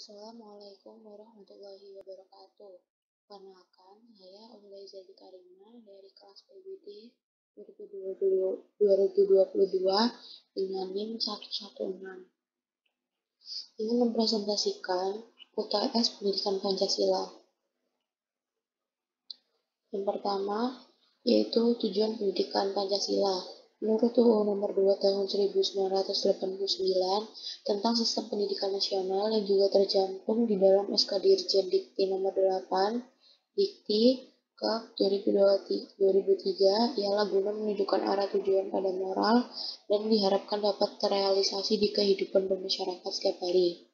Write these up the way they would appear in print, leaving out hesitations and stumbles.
Assalamualaikum warahmatullahi wabarakatuh. Perkenalkan, saya Umday Zadi Karimah dari kelas PBD 2022 dengan NIM 116. Ingin mempresentasikan UTS Pendidikan Pancasila. Yang pertama, yaitu tujuan pendidikan Pancasila. Menurut UU Nomor 2 Tahun 1989 tentang Sistem Pendidikan Nasional yang juga tercantum di dalam SK Dirjen Dikti Nomor 8 Dikti Kep 2003 ialah guna menunjukkan arah tujuan pada moral dan diharapkan dapat terrealisasi di kehidupan bermasyarakat setiap hari,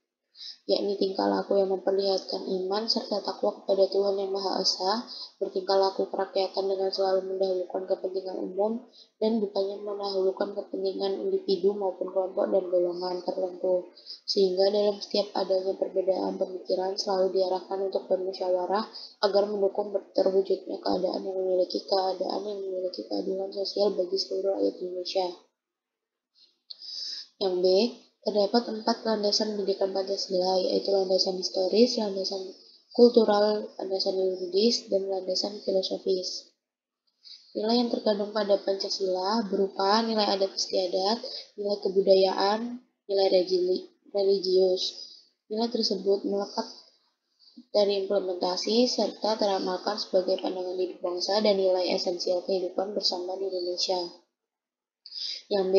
yakni tingkah laku yang memperlihatkan iman serta takwa kepada Tuhan Yang Maha Esa, bertingkah laku kerakyatan dengan selalu mendahulukan kepentingan umum dan bukannya mendahulukan kepentingan individu maupun kelompok dan golongan tertentu, sehingga dalam setiap adanya perbedaan pemikiran selalu diarahkan untuk bermusyawarah agar mendukung terwujudnya keadaan yang memiliki keadilan sosial bagi seluruh rakyat Indonesia. Yang B, terdapat 4 landasan pendidikan Pancasila, yaitu landasan historis, landasan kultural, landasan yuridis, dan landasan filosofis. Nilai yang terkandung pada Pancasila berupa nilai adat istiadat, nilai kebudayaan, nilai religius. Nilai tersebut melekat dari implementasi serta teramalkan sebagai pandangan hidup bangsa dan nilai esensial kehidupan bersama di Indonesia. Yang B,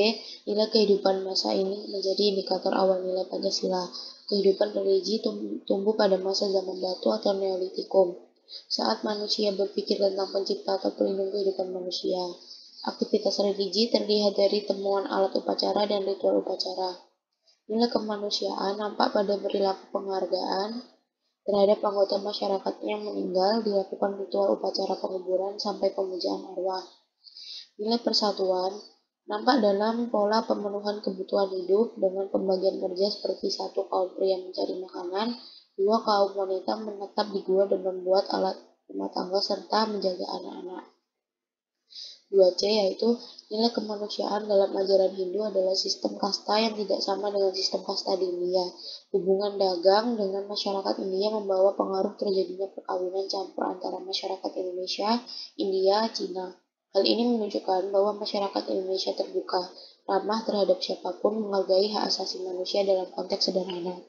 nilai kehidupan masa ini menjadi indikator awal nilai Pancasila. Kehidupan religi tumbuh pada masa zaman batu atau Neolitikum, saat manusia berpikir tentang pencipta atau pelindung kehidupan manusia. Aktivitas religi terlihat dari temuan alat upacara dan ritual upacara. Nilai kemanusiaan nampak pada perilaku penghargaan terhadap anggota masyarakat yang meninggal, dilakukan ritual upacara penguburan sampai pemujaan arwah. Nilai persatuan nampak dalam pola pemenuhan kebutuhan hidup dengan pembagian kerja seperti 1. Kaum pria mencari makanan, 2. Kaum wanita menetap di gua dan membuat alat rumah tangga serta menjaga anak-anak. 2C, yaitu nilai kemanusiaan dalam ajaran Hindu adalah sistem kasta yang tidak sama dengan sistem kasta di India. Hubungan dagang dengan masyarakat India membawa pengaruh terjadinya perkawinan campur antara masyarakat Indonesia, India, Cina. Hal ini menunjukkan bahwa masyarakat Indonesia terbuka, ramah terhadap siapapun, menghargai hak asasi manusia dalam konteks sederhana.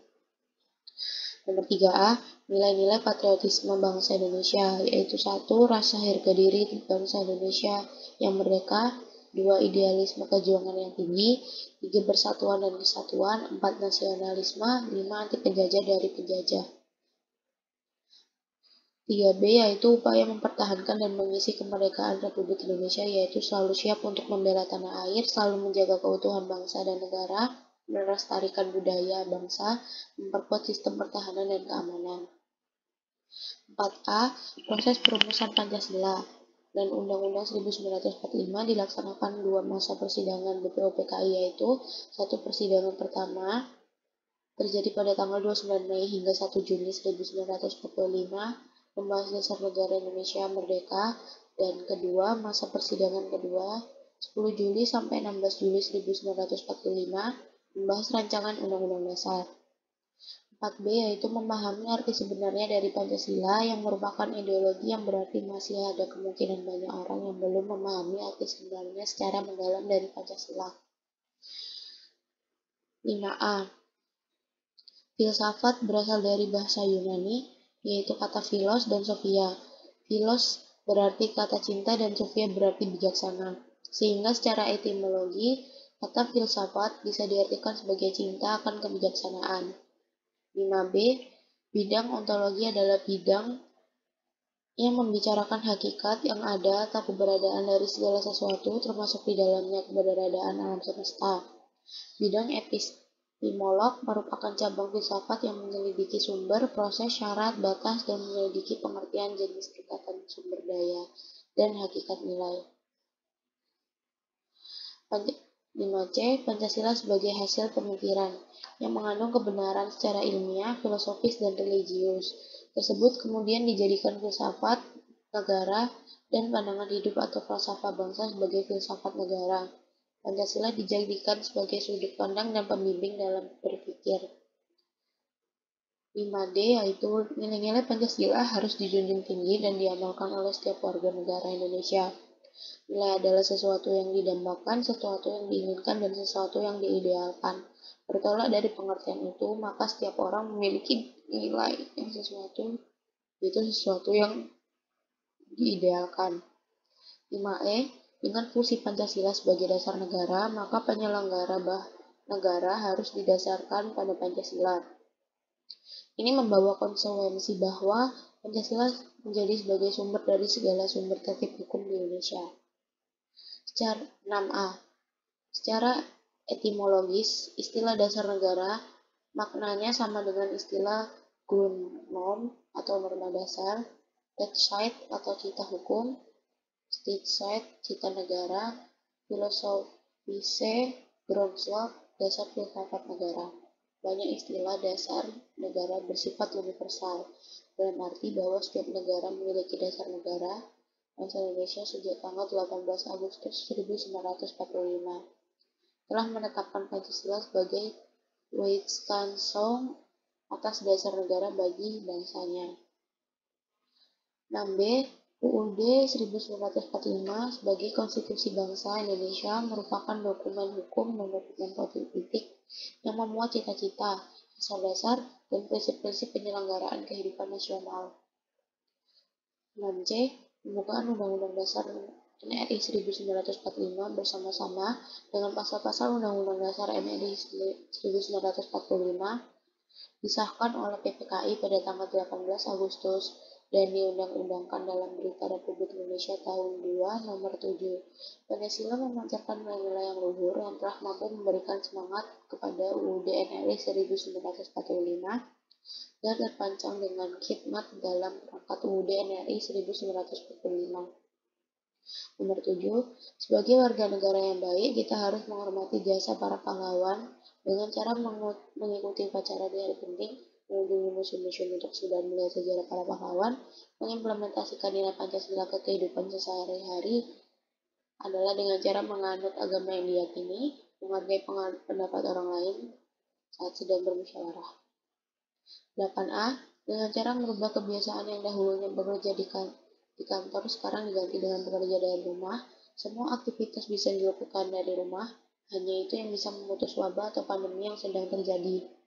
Nomor 3A, nilai-nilai patriotisme bangsa Indonesia, yaitu 1. Rasa harga diri bangsa Indonesia yang merdeka, 2. Idealisme kejuangan yang tinggi, 3. Persatuan dan kesatuan, 4. Nasionalisme, 5. Anti penjajah dari penjajah. 3B, yaitu upaya mempertahankan dan mengisi kemerdekaan Republik Indonesia, yaitu selalu siap untuk membela tanah air, selalu menjaga keutuhan bangsa dan negara, melestarikan budaya bangsa, memperkuat sistem pertahanan dan keamanan. 4A, proses perumusan Pancasila dan Undang-Undang 1945 dilaksanakan 2 masa persidangan BPUPKI, yaitu 1. Persidangan pertama terjadi pada tanggal 29 Mei hingga 1 Juni 1945, membahas dasar negara Indonesia merdeka, dan kedua, masa persidangan kedua 10 Juli sampai 16 Juli 1945, membahas rancangan Undang-Undang Dasar. 4B, yaitu memahami arti sebenarnya dari Pancasila, yang merupakan ideologi yang berarti masih ada kemungkinan banyak orang yang belum memahami arti sebenarnya secara mendalam dari Pancasila. 5A, filsafat berasal dari bahasa Yunani, yaitu kata philos dan sophia. Philos berarti kata cinta dan sophia berarti bijaksana, sehingga secara etimologi kata filsafat bisa diartikan sebagai cinta akan kebijaksanaan. 5B, bidang ontologi adalah bidang yang membicarakan hakikat yang ada atau keberadaan dari segala sesuatu, termasuk di dalamnya keberadaan alam semesta. Bidang epistemolog merupakan cabang filsafat yang menyelidiki sumber, proses, syarat, batas, dan menyelidiki pengertian jenis tingkatan sumber daya dan hakikat nilai. 5C, Pancasila sebagai hasil pemikiran yang mengandung kebenaran secara ilmiah, filosofis, dan religius. Tersebut kemudian dijadikan filsafat negara dan pandangan hidup atau falsafah bangsa sebagai filsafat negara. Pancasila dijadikan sebagai sudut pandang dan pembimbing dalam berpikir. 5D yaitu nilai-nilai Pancasila harus dijunjung tinggi dan diamalkan oleh setiap warga negara Indonesia. Nilai adalah sesuatu yang didambakan, sesuatu yang diinginkan, dan sesuatu yang diidealkan. Bertolak dari pengertian itu, maka setiap orang memiliki nilai yang sesuatu yang diidealkan. 5E, dengan fungsi Pancasila sebagai dasar negara, maka penyelenggara negara harus didasarkan pada Pancasila. Ini membawa konsekuensi bahwa Pancasila menjadi sebagai sumber dari segala sumber tertib hukum di Indonesia. 6A. Secara etimologis, istilah dasar negara maknanya sama dengan istilah Grundnorm atau norma dasar, Rechtsstaat atau cita hukum, Staatsrecht cita negara, Philosophische Grundzüge dasar filsafat negara. Banyak istilah dasar negara bersifat universal, dalam arti bahwa setiap negara memiliki dasar negara. Bangsa Indonesia sejak tanggal 18 Agustus 1945 telah menetapkan Pancasila sebagai Weizsätzung atas dasar negara bagi bangsanya. 6B, UUD 1945 sebagai Konstitusi Bangsa Indonesia merupakan dokumen hukum dan dokumen politik yang memuat cita-cita, dasar-dasar, dan prinsip-prinsip penyelenggaraan kehidupan nasional. 6C, pembukaan Undang-Undang Dasar NRI 1945 bersama-sama dengan pasal-pasal Undang-Undang Dasar NRI 1945 disahkan oleh PPKI pada tanggal 18 Agustus dan diundang-undangkan dalam Berita Republik Indonesia tahun 2 nomor 7. Pancasila memancarkan nilai-nilai yang luhur yang telah mampu memberikan semangat kepada UUD NRI 1945 dan terpancang dengan khidmat dalam perangkat UUD NRI 1945. Nomor 7. Sebagai warga negara yang baik, kita harus menghormati jasa para pahlawan dengan cara mengikuti upacara di hari penting, mengunjungi museum-museum untuk sekedar melihat sejarah para pahlawan, mengimplementasikan nilai Pancasila ke kehidupan sehari-hari adalah dengan cara menganut agama yang diyakini, menghargai pendapat orang lain saat sedang bermusyawarah. 8A. Dengan cara merubah kebiasaan yang dahulunya bekerja di kantor sekarang diganti dengan bekerja dari rumah. Semua aktivitas bisa dilakukan dari rumah, hanya itu yang bisa memutus wabah atau pandemi yang sedang terjadi.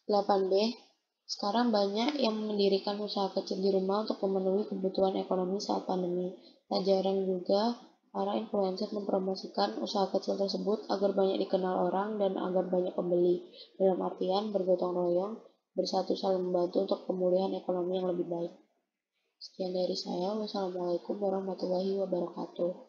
8B. Sekarang banyak yang mendirikan usaha kecil di rumah untuk memenuhi kebutuhan ekonomi saat pandemi. Tak jarang juga para influencer mempromosikan usaha kecil tersebut agar banyak dikenal orang dan agar banyak pembeli. Dalam artian bergotong royong, bersatu saling membantu untuk pemulihan ekonomi yang lebih baik. Sekian dari saya. Wassalamualaikum warahmatullahi wabarakatuh.